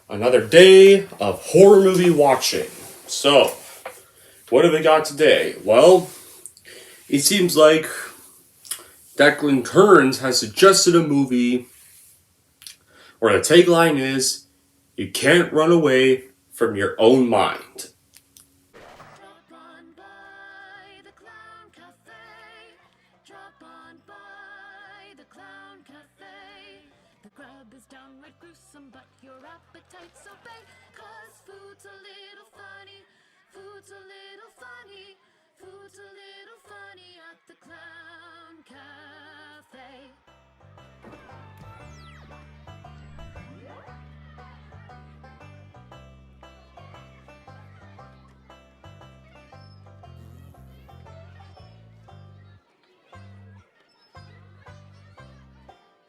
Another day of horror movie watching. So, what have we got today? Well, it seems like Declan Kearns has suggested a movie where the tagline is, "You can't run away from your own mind." Drop on by the Clown Cafe. Drop on by the Clown Cafe. The grub is downright gruesome, but your appetite's obey. 'Cause food's a little funny. Food's a little funny. Food's a little funny at the Clown Cafe.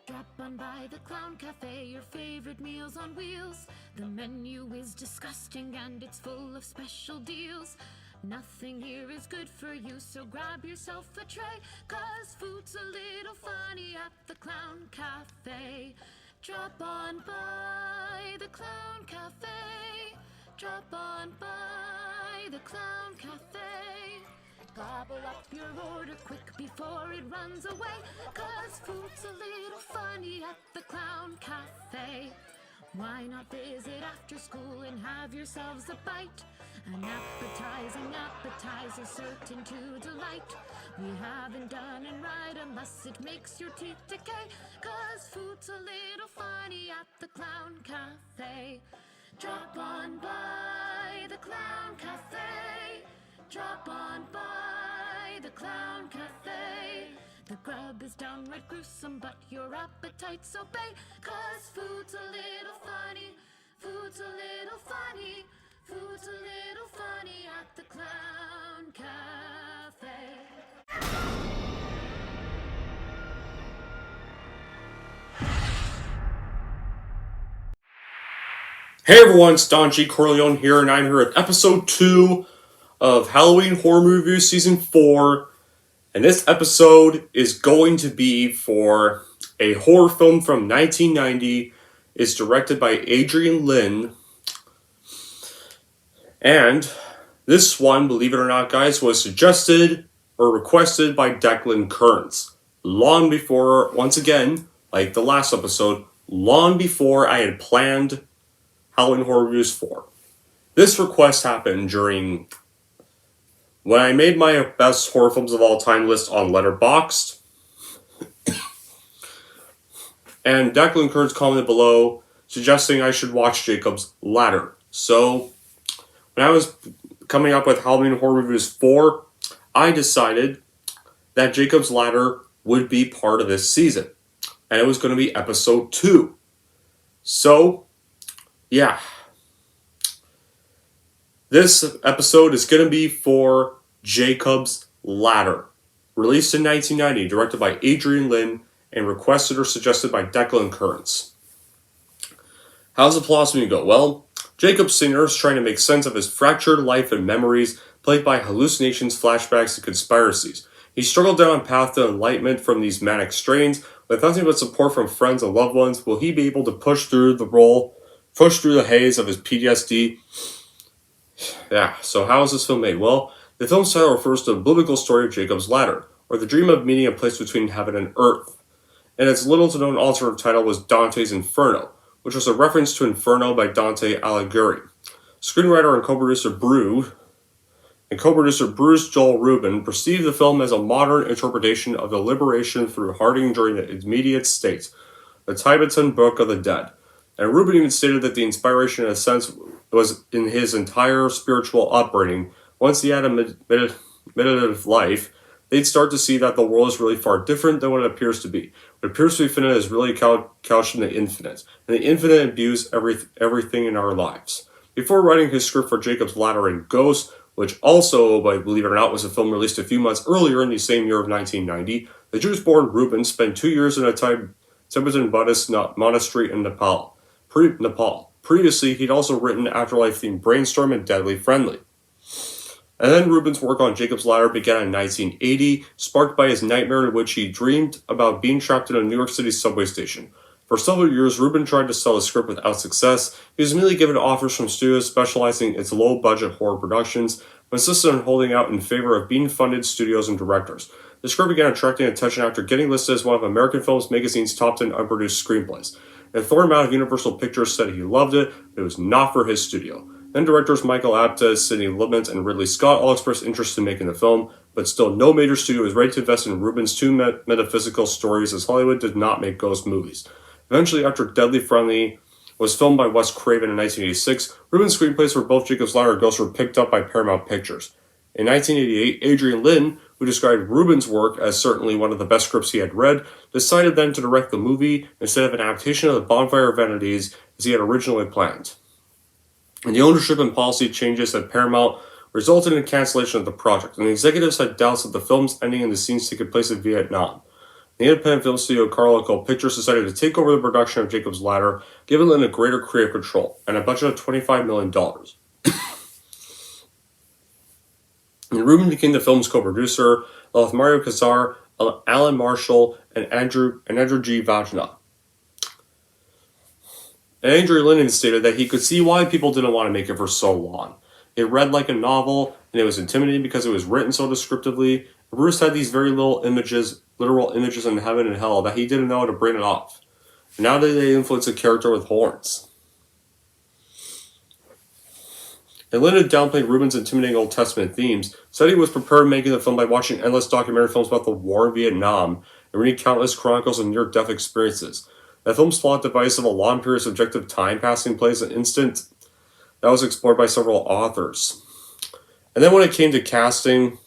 Drop on by the Clown Cafe, your favorite meals on wheels. The menu is disgusting and it's full of special deals. Nothing here is good for you, so grab yourself a tray. 'Cause food's a little funny at the Clown Cafe. Drop on by the Clown Cafe. Drop on by the Clown Cafe. Gobble up your order quick before it runs away. 'Cause food's a little funny at the Clown Cafe. Why not visit after school and have yourselves a bite? An appetizing appetizer certain to delight. We haven't done it right unless it makes your teeth decay. 'Cause food's a little funny at the Clown Cafe. Drop on by the Clown Cafe. Drop on by the Clown Cafe. The grub is downright gruesome, but your appetite's obey. 'Cause food's a little funny. Food's a little funny. Food's a little funny at the Clown Cafe. Hey everyone, it's Don G. Corleone here, and I'm here at episode 2 of Halloween Horror Movie Season 4. And this episode is going to be for a horror film from 1990. It's directed by Adrian Lyne. And this one, believe it or not, guys, was suggested or requested by Declan Kearns. Long before, once again, like the last episode, long before I had planned Halloween Horror Reviews 4. This request happened during when I made my best horror films of all time list on Letterboxd. And Declan Kearns commented below suggesting I should watch Jacob's Ladder. So, when I was coming up with Halloween Horror Reviews 4, I decided that Jacob's Ladder would be part of this season. And it was going to be episode 2. So, yeah. This episode is going to be for Jacob's Ladder. Released in 1990, directed by Adrian Lyne, and requested or suggested by Declan Kearns. How's the plot going to go? Well, Jacob Singer is trying to make sense of his fractured life and memories, plagued by hallucinations, flashbacks, and conspiracies. He struggled down a path to enlightenment from these manic strains. With nothing but support from friends and loved ones, will he be able to push through the haze of his PTSD? Yeah, so how is this film made? Well, the film's title refers to the biblical story of Jacob's Ladder, or the dream of meeting a place between heaven and earth. And its little-to-known alternate title was Dante's Inferno, which was a reference to Inferno by Dante Alighieri. Screenwriter and co-producer Bruce Joel Rubin perceived the film as a modern interpretation of the liberation through Harding during the immediate state, the Tibetan Book of the Dead. And Rubin even stated that the inspiration, in a sense, was in his entire spiritual upbringing. Once he had a meditative life, they'd start to see that the world is really far different than what it appears to be. What appears to be finite is really couched in the infinite, and the infinite imbues everything in our lives. Before writing his script for Jacob's Ladder and Ghost, which also, believe it or not, was a film released a few months earlier in the same year of 1990, the Jewish-born Rubin spent 2 years in a Tibetan Buddhist monastery in Nepal. Previously, he'd also written afterlife-themed Brainstorm and Deadly Friendly. And then Rubin's work on Jacob's Ladder began in 1980, sparked by his nightmare in which he dreamed about being trapped in a New York City subway station. For several years, Rubin tried to sell the script without success. He was immediately given offers from studios specializing in its low-budget horror productions, but insisted on holding out in favor of being-funded studios and directors. The script began attracting attention after getting listed as one of American Films Magazine's top 10 unproduced screenplays. A thorn out of Universal Pictures said he loved it, but it was not for his studio. Then directors Michael Apted, Sidney Lumet, and Ridley Scott all expressed interest in making the film, but still no major studio was ready to invest in Rubin's two metaphysical stories, as Hollywood did not make ghost movies. Eventually, after Deadly Friendly was filmed by Wes Craven in 1986, Rubin's screenplays for both Jacob's Ladder and Ghost were picked up by Paramount Pictures. In 1988, Adrian Lyne, who described Rubin's work as certainly one of the best scripts he had read, decided then to direct the movie instead of an adaptation of The Bonfire of Vanities as he had originally planned. And the ownership and policy changes at Paramount resulted in cancellation of the project, and the executives had doubts that the film's ending and the scenes taking place in Vietnam. The independent film studio Carloco Pictures decided to take over the production of Jacob's Ladder, giving Lynn a greater creative control, and a budget of $25 million. And Rubin became the film's co-producer, along with Mario Casar, Alan Marshall, and Andrew G. Vajna. And Adrian Lyne stated that he could see why people didn't want to make it for so long. It read like a novel, and it was intimidating because it was written so descriptively. Bruce had these very literal images in heaven and hell, that he didn't know how to bring it off. And now they influence a character with horns. And Lyne had downplayed Rubin's intimidating Old Testament themes, said he was prepared making the film by watching endless documentary films about the war in Vietnam, and reading countless chronicles of near-death experiences. The film's plot device of a long period of subjective time passing plays an instant that was explored by several authors. And then when it came to casting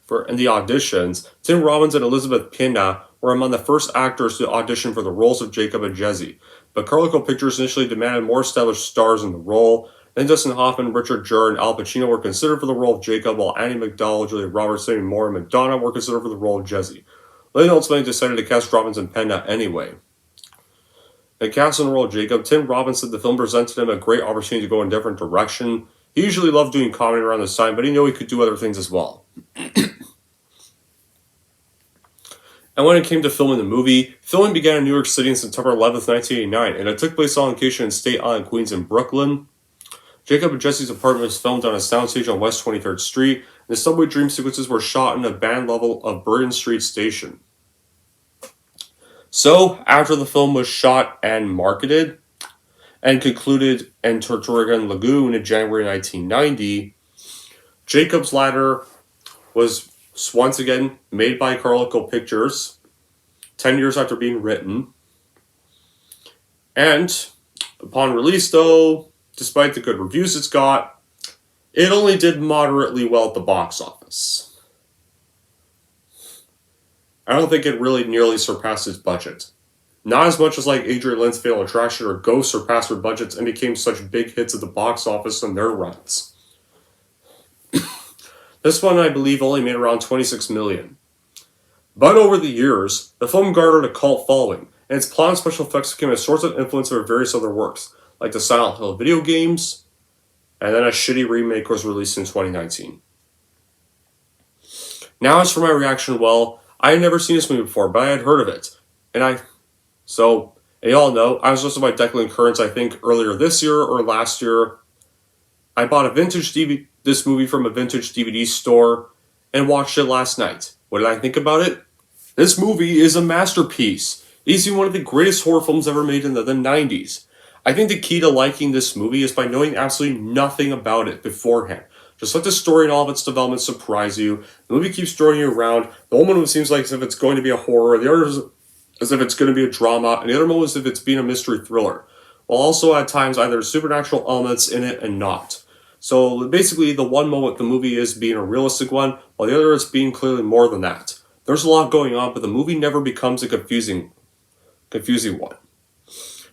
and the auditions, Tim Robbins and Elizabeth Pena were among the first actors to audition for the roles of Jacob and Jesse. But Carloco Pictures initially demanded more established stars in the role. Then Dustin Hoffman, Richard Gere, and Al Pacino were considered for the role of Jacob, while Annie McDowell, Julia Roberts, Demi Moore, and Madonna were considered for the role of Jesse. Lyne ultimately decided to cast Robbins and Pena anyway. In casting the role of Jacob, Tim Robbins said the film presented him a great opportunity to go in a different direction. He usually loved doing comedy around this time, but he knew he could do other things as well. And when it came to filming the movie, filming began in New York City on September 11th, 1989, and it took place on location in State Island, Queens, and Brooklyn. Jacob and Jesse's apartment was filmed on a soundstage on West 23rd Street, and the subway dream sequences were shot in a band level of Bergen Street Station. So, after the film was shot and marketed, and concluded in Tortuga Lagoon in January 1990, Jacob's Ladder was once again made by Carloco Pictures, 10 years after being written. And upon release, though, despite the good reviews it's got, it only did moderately well at the box office. I don't think it really nearly surpassed its budget. Not as much as like Adrian Lyne's Fatal Attraction or Ghost surpassed their budgets and became such big hits at the box office in their runs. This one, I believe, only made around $26 million. But over the years, the film garnered a cult following, and its plot and special effects became a source of influence for various other works, like the Silent Hill video games, and then a shitty remake was released in 2019. Now as for my reaction, well, I had never seen this movie before, but I had heard of it. And y'all know, I was listening by Declan Kearns, I think, earlier this year or last year. I bought this movie from a vintage DVD store and watched it last night. What did I think about it? This movie is a masterpiece. It's one of the greatest horror films ever made in the 90s. I think the key to liking this movie is by knowing absolutely nothing about it beforehand. Just let the story and all of its development surprise you. The movie keeps throwing you around. The one moment seems like as if it's going to be a horror, the other is as if it's going to be a drama, and the other moment as if it's being a mystery thriller. While also at times either supernatural elements in it and not. So basically the one moment the movie is being a realistic one, while the other is being clearly more than that. There's a lot going on, but the movie never becomes a confusing one.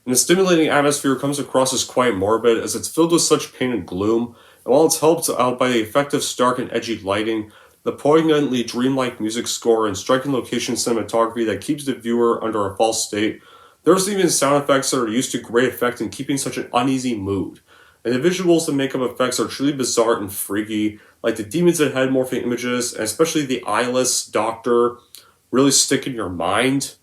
And the stimulating atmosphere comes across as quite morbid, as it's filled with such pain and gloom, and while it's helped out by the effective stark and edgy lighting, the poignantly dreamlike music score, and striking location cinematography that keeps the viewer under a false state, there's even sound effects that are used to great effect in keeping such an uneasy mood. And the visuals and makeup effects are truly bizarre and freaky, like the demons and head morphing images, and especially the eyeless doctor, really stick in your mind.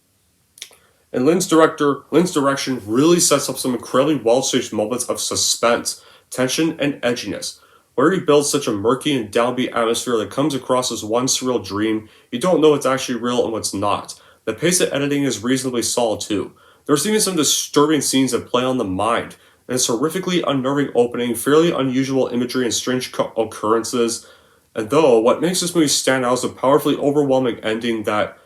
And Lynn's direction really sets up some incredibly well-staged moments of suspense, tension, and edginess, where he builds such a murky and downbeat atmosphere that comes across as one surreal dream. You don't know what's actually real and what's not. The pace of editing is reasonably solid too. There's even some disturbing scenes that play on the mind, and it's horrifically unnerving opening, fairly unusual imagery and strange occurrences. And though what makes this movie stand out is a powerfully overwhelming ending that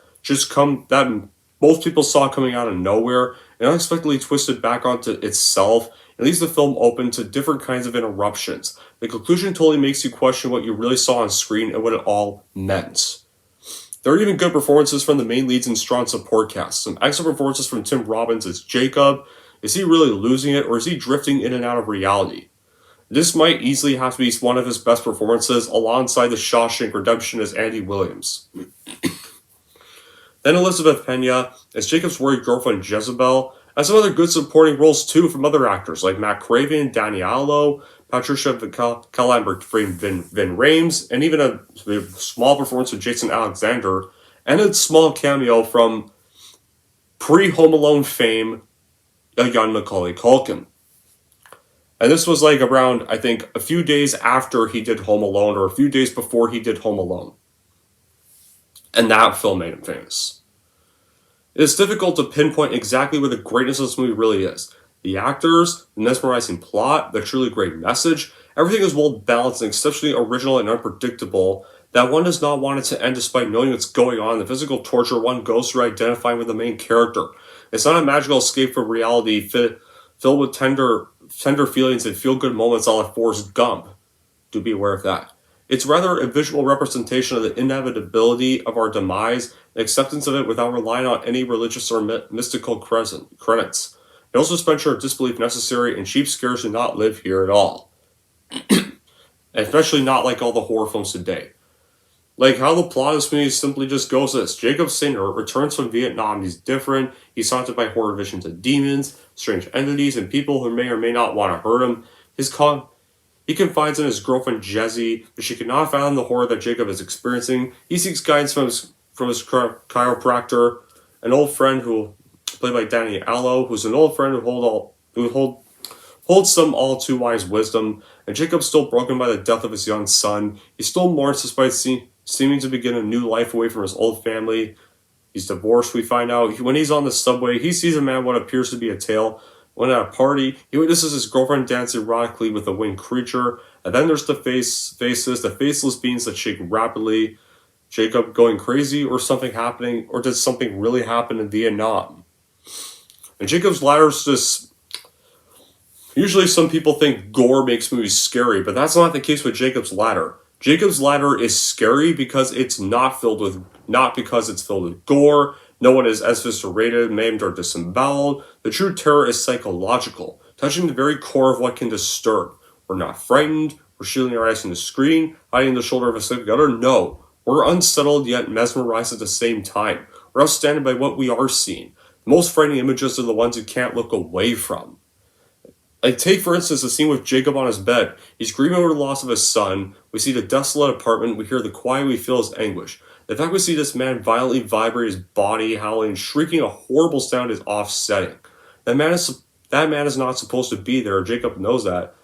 most people saw coming out of nowhere and unexpectedly twisted back onto itself, it leaves the film open to different kinds of interruptions. The conclusion totally makes you question what you really saw on screen and what it all meant. There are even good performances from the main leads and strong support cast. Some excellent performances from Tim Robbins as Jacob. Is he really losing it, or is he drifting in and out of reality? This might easily have to be one of his best performances, alongside the Shawshank Redemption as Andy Williams. Then Elizabeth Pena as Jacob's worried girlfriend Jezebel, and some other good supporting roles too from other actors like Matt Craven, Danny Aiello, Patricia Calambert, Vin Rames, and even a small performance of Jason Alexander, and a small cameo from pre-Home Alone fame, a young Macaulay Culkin. And this was like around, I think, a few days after he did Home Alone, or a few days before he did Home Alone. And that film made him famous. It is difficult to pinpoint exactly where the greatness of this movie really is. The actors, the mesmerizing plot, the truly great message, everything is well balanced and exceptionally original and unpredictable that one does not want it to end despite knowing what's going on, the physical torture one goes through identifying with the main character. It's not a magical escape from reality filled with tender feelings and feel-good moments a la Forrest Gump. Do be aware of that. It's rather a visual representation of the inevitability of our demise and acceptance of it without relying on any religious or mystical credits. No suspension or disbelief necessary, and cheap scares do not live here at all. Especially not like all the horror films today. Like how the plot of this movie simply just goes this. Jacob Singer returns from Vietnam. He's different. He's haunted by horror visions of demons, strange entities, and people who may or may not want to hurt him. He confides in his girlfriend Jessie, but she cannot fathom the horror that Jacob is experiencing. He seeks guidance from his chiropractor, an old friend who, played by Danny Aiello, who's an old friend who holds some all too wise wisdom. And Jacob's still broken by the death of his young son. He still mourns despite seeming to begin a new life away from his old family. He's divorced, we find out. When he's on the subway, he sees a man what appears to be a tail. When at a party, he witnesses his girlfriend dance erotically with a winged creature. And then there's the faceless beings that shake rapidly. Jacob going crazy, or something happening, or did something really happen in Vietnam? And Jacob's Ladder's just... Usually some people think gore makes movies scary, but that's not the case with Jacob's Ladder. Jacob's Ladder is scary because it's not because it's filled with gore. No one is eviscerated, maimed, or disemboweled. The true terror is psychological, touching the very core of what can disturb. We're not frightened, we're shielding our eyes from the screen, hiding the shoulder of a sick other. No, we're unsettled yet mesmerized at the same time. We're outstanded by what we are seeing. The most frightening images are the ones you can't look away from. Like, take for instance the scene with Jacob on his bed. He's grieving over the loss of his son. We see the desolate apartment. We hear the quiet. We feel his anguish. The fact we see this man violently vibrate his body, howling, shrieking a horrible sound is offsetting. That man is not supposed to be there. Jacob knows that,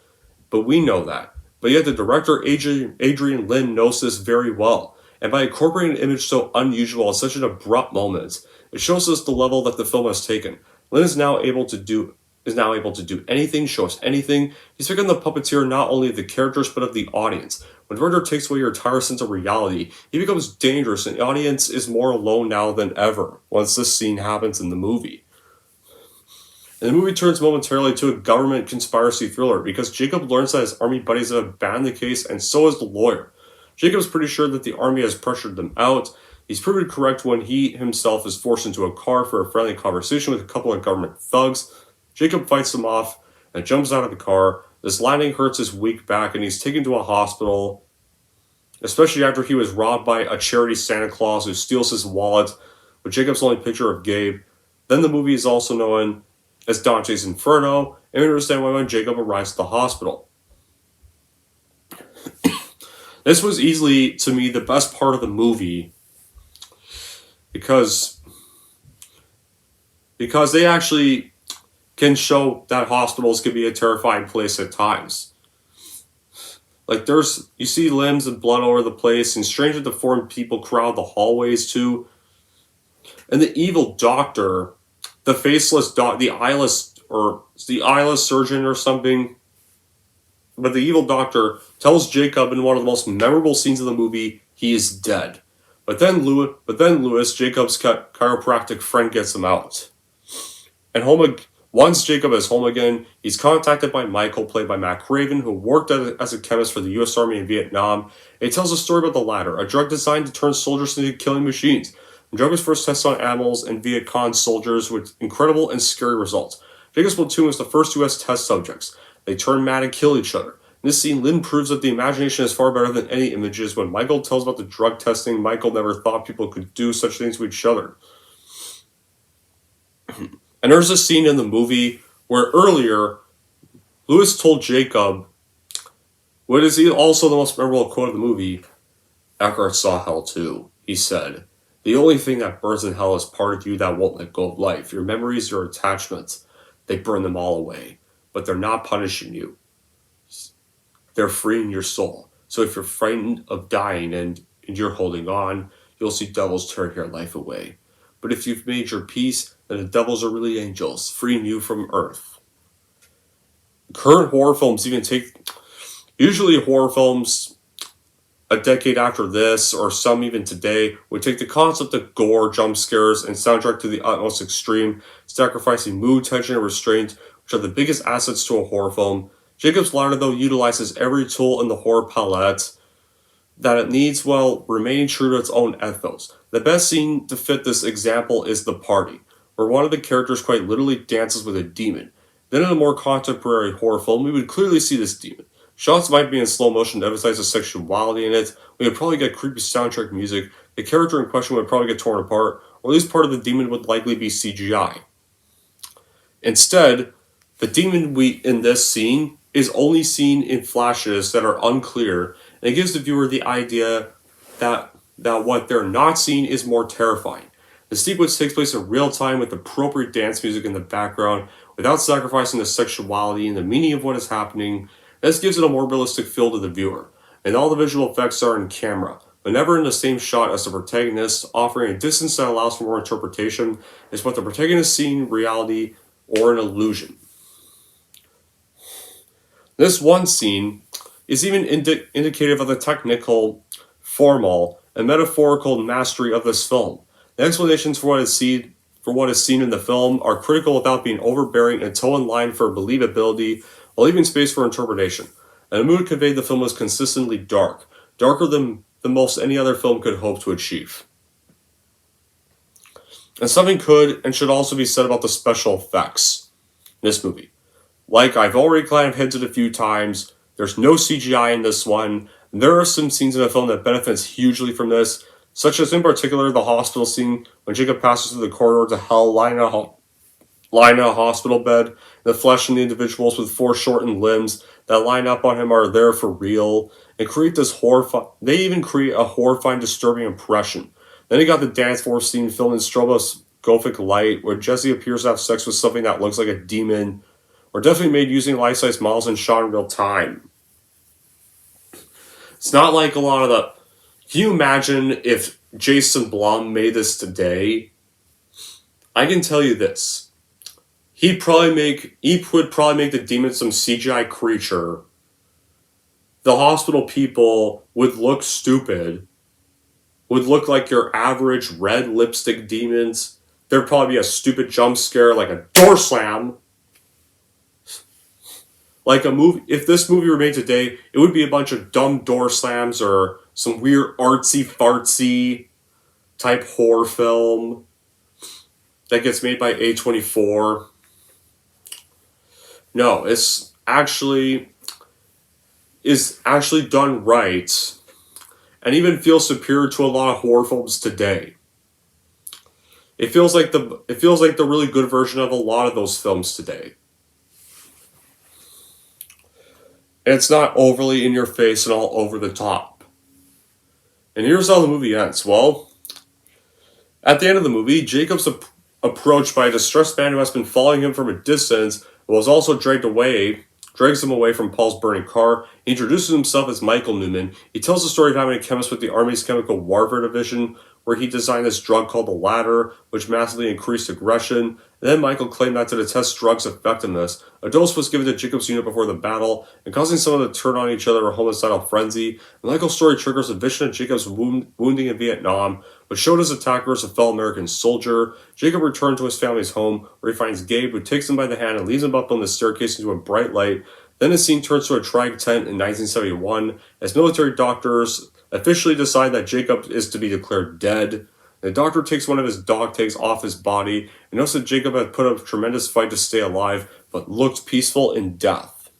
but we know that. But yet the director Adrian Lyne knows this very well. And by incorporating an image so unusual at such an abrupt moment, it shows us the level that the film has taken. Lyne is now able to do anything, show us anything. He's picking the puppeteer not only of the characters, but of the audience. When the director takes away your entire sense of reality, he becomes dangerous, and the audience is more alone now than ever once this scene happens in the movie. And the movie turns momentarily to a government conspiracy thriller, because Jacob learns that his army buddies have abandoned the case, and so is the lawyer. Jacob's pretty sure that the army has pressured them out. He's proven correct when he himself is forced into a car for a friendly conversation with a couple of government thugs. Jacob fights them off and jumps out of the car. This landing hurts his weak back, and he's taken to a hospital, especially after he was robbed by a charity Santa Claus who steals his wallet with Jacob's only picture of Gabe. Then the movie is also known as Dante's Inferno, and we understand why when Jacob arrives at the hospital. This was easily, to me, the best part of the movie because because they actually can show that hospitals can be a terrifying place at times. Like you see limbs and blood all over the place, and strange and deformed people crowd the hallways too. And the evil doctor, the faceless the eyeless surgeon or something. But the evil doctor tells Jacob in one of the most memorable scenes of the movie he is dead. But then Lewis, Jacob's chiropractic friend, gets him out. And once Jacob is home again, he's contacted by Michael, played by Matt Craven, who worked as a chemist for the U.S. Army in Vietnam. It tells a story about the latter, a drug designed to turn soldiers into killing machines. The drug was first tested on animals and Viet Cong soldiers with incredible and scary results. Jacob's platoon was the first U.S. test subjects. They turn mad and kill each other. In this scene, Lynn proves that the imagination is far better than any images. When Michael tells about the drug testing, Michael never thought people could do such things to each other. And there's a scene in the movie where earlier, Lewis told Jacob, what is also the most memorable quote of the movie, Eckhart saw hell too. He said, the only thing that burns in hell is part of you that won't let go of life. Your memories, your attachments, they burn them all away. But they're not punishing you. They're freeing your soul. So if you're frightened of dying and you're holding on, you'll see devils tear your life away. But if you've made your peace, then the devils are really angels, freeing you from earth. Current horror films usually horror films a decade after this, or some even today, would take the concept of gore, jump scares, and soundtrack to the utmost extreme, sacrificing mood, tension, and restraint, which are the biggest assets to a horror film. Jacob's Ladder, though, utilizes every tool in the horror palette that it needs while remaining true to its own ethos. The best scene to fit this example is The Party, where one of the characters quite literally dances with a demon. Then in a more contemporary horror film, we would clearly see this demon. Shots might be in slow motion to emphasize the sexuality in it. We would probably get creepy soundtrack music. The character in question would probably get torn apart, or at least part of the demon would likely be CGI. Instead, the demon in this scene is only seen in flashes that are unclear, and it gives the viewer the idea that what they're not seeing is more terrifying. The sequence takes place in real time with appropriate dance music in the background, without sacrificing the sexuality and the meaning of what is happening. This gives it a more realistic feel to the viewer, and all the visual effects are in camera, but never in the same shot as the protagonist, offering a distance that allows for more interpretation. Is what the protagonist seeing reality or an illusion. This one scene is even indicative of the technical, formal, and metaphorical mastery of this film. The explanations for what is seen in the film are critical without being overbearing and toe in line for believability, while leaving space for interpretation. And the mood conveyed in the film was consistently dark, darker than most any other film could hope to achieve. And something could and should also be said about the special effects in this movie. Like I've already kind of hinted a few times, there's no CGI in this one. There are some scenes in the film that benefits hugely from this, such as in particular the hospital scene when Jacob passes through the corridor to hell, lying in a hospital bed. The flesh and the individuals with foreshortened limbs that line up on him are there for real, and create this they even create a horrifying, disturbing impression. Then you got the dance floor scene filmed in stroboscopic light, where Jesse appears to have sex with something that looks like a demon, or definitely made using life-size models and shot in real time. It's not like a lot of the... Can you imagine if Jason Blum made this today? I can tell you this. He would probably make the demon some CGI creature. The hospital people would look stupid. Would look like your average red lipstick demons. There'd probably be a stupid jump scare like a door slam. Like a movie, if this movie were made today, it would be a bunch of dumb door slams or some weird artsy-fartsy type horror film that gets made by A24. No, is actually done right, and even feels superior to a lot of horror films today. It feels like the really good version of a lot of those films today. And it's not overly in your face and all over the top. And here's how the movie ends. Well, at the end of the movie, Jacob's approached by a distressed man who has been following him from a distance, and was also drags him away from Paul's burning car. He introduces himself as Michael Newman. He tells the story of having a chemist with the Army's Chemical Warfare Division, where he designed this drug called the Ladder, which massively increased aggression. And then Michael claimed that to test drugs' effectiveness, a dose was given to Jacob's unit before the battle, and causing someone to turn on each other a homicidal frenzy. And Michael's story triggers a vision of Jacob's wounding in Vietnam, which showed his attacker as a fellow American soldier. Jacob returned to his family's home, where he finds Gabe, who takes him by the hand and leads him up on the staircase into a bright light. Then the scene turns to a tragic tent in 1971, as military doctors officially decide that Jacob is to be declared dead. The doctor takes one of his dog tags off his body and notes that Jacob had put up a tremendous fight to stay alive, but looked peaceful in death.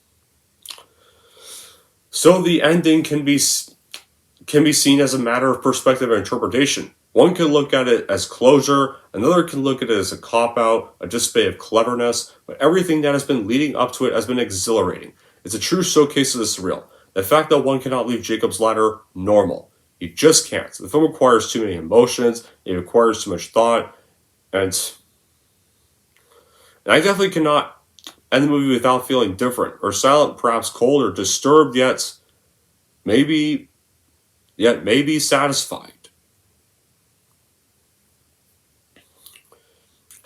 So the ending can be seen as a matter of perspective and interpretation. One can look at it as closure, another can look at it as a cop-out, a display of cleverness, but everything that has been leading up to it has been exhilarating. It's a true showcase of the surreal. The fact that one cannot leave Jacob's Ladder normal. You just can't. The film requires too many emotions, it requires too much thought, and I definitely cannot end the movie without feeling different, or silent, perhaps cold, or disturbed, yet maybe satisfied.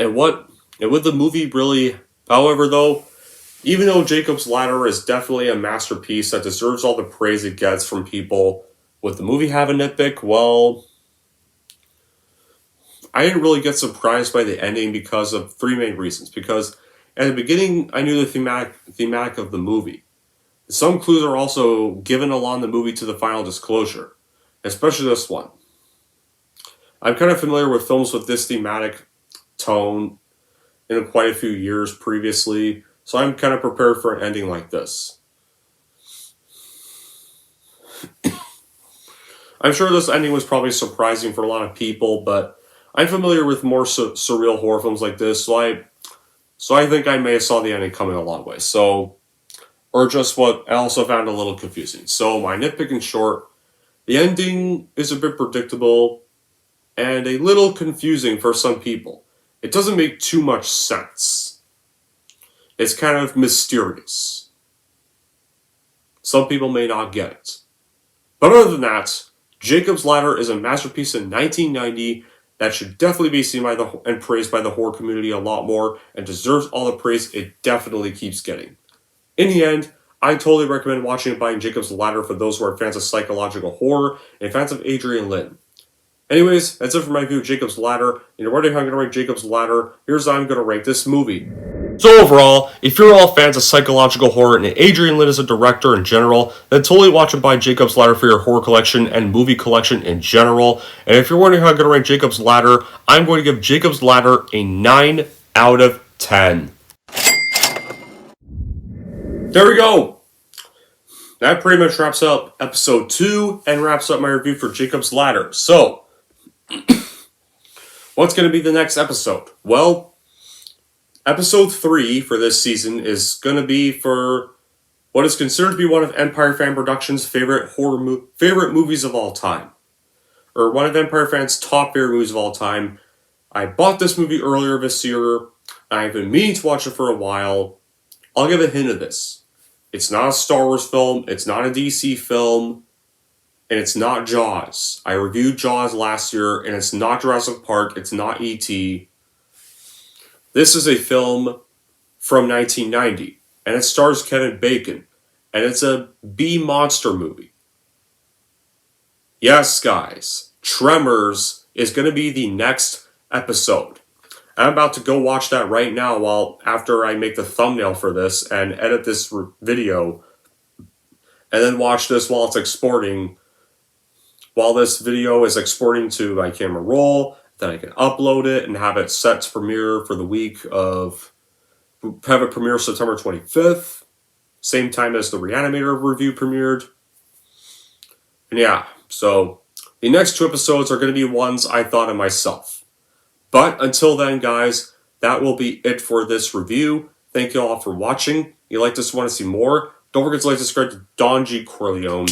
And would the movie really, however, though, even though Jacob's Ladder is definitely a masterpiece that deserves all the praise it gets from people, would the movie have a nitpick? Well, I didn't really get surprised by the ending because of three main reasons. Because at the beginning, I knew the thematic of the movie. Some clues are also given along the movie to the final disclosure, especially this one. I'm kind of familiar with films with this thematic tone in quite a few years previously, so I'm kind of prepared for an ending like this. I'm sure this ending was probably surprising for a lot of people, but I'm familiar with more surreal horror films like this, so I think I may have saw the ending coming a long way. Or just what I also found a little confusing. So my nitpick in short, the ending is a bit predictable and a little confusing for some people. It doesn't make too much sense. It's kind of mysterious. Some people may not get it. But other than that, Jacob's Ladder is a masterpiece in 1990 that should definitely be seen and praised by the horror community a lot more, and deserves all the praise it definitely keeps getting. In the end, I totally recommend watching and buying Jacob's Ladder for those who are fans of psychological horror and fans of Adrian Lyne. Anyways, that's it for my review of Jacob's Ladder. And you're wondering how I'm going to rate Jacob's Ladder. Here's how I'm going to rate this movie. So overall, if you're all fans of psychological horror and Adrian Lyne is a director in general, then totally watch and buy Jacob's Ladder for your horror collection and movie collection in general. And if you're wondering how I'm going to rate Jacob's Ladder, I'm going to give Jacob's Ladder a 9 out of 10. There we go. That pretty much wraps up episode 2 and wraps up my review for Jacob's Ladder. So, what's going to be the next episode? Well, episode 3 for this season is going to be for what is considered to be one of Empire Fan Productions' favorite movies of all time. Or one of Empire Fan's top favorite movies of all time. I bought this movie earlier this year. I've been meaning to watch it for a while. I'll give a hint of this. It's not a Star Wars film, it's not a DC film, and it's not Jaws. I reviewed Jaws last year, and it's not Jurassic Park, it's not E.T. This is a film from 1990, and it stars Kevin Bacon, and it's a B-monster movie. Yes, guys, Tremors is going to be the next episode. I'm about to go watch that right now after I make the thumbnail for this and edit this video, and then watch this while it's exporting. While this video is exporting to my camera roll, then I can upload it and have it set to premiere for the week of, have it premiere September 25th, same time as the Reanimator review premiered. And yeah, so the next 2 episodes are going to be ones I thought of myself. But until then, guys, that will be it for this review. Thank you all for watching. If you like this, want to see more, don't forget to like and subscribe to Don G. Corleone.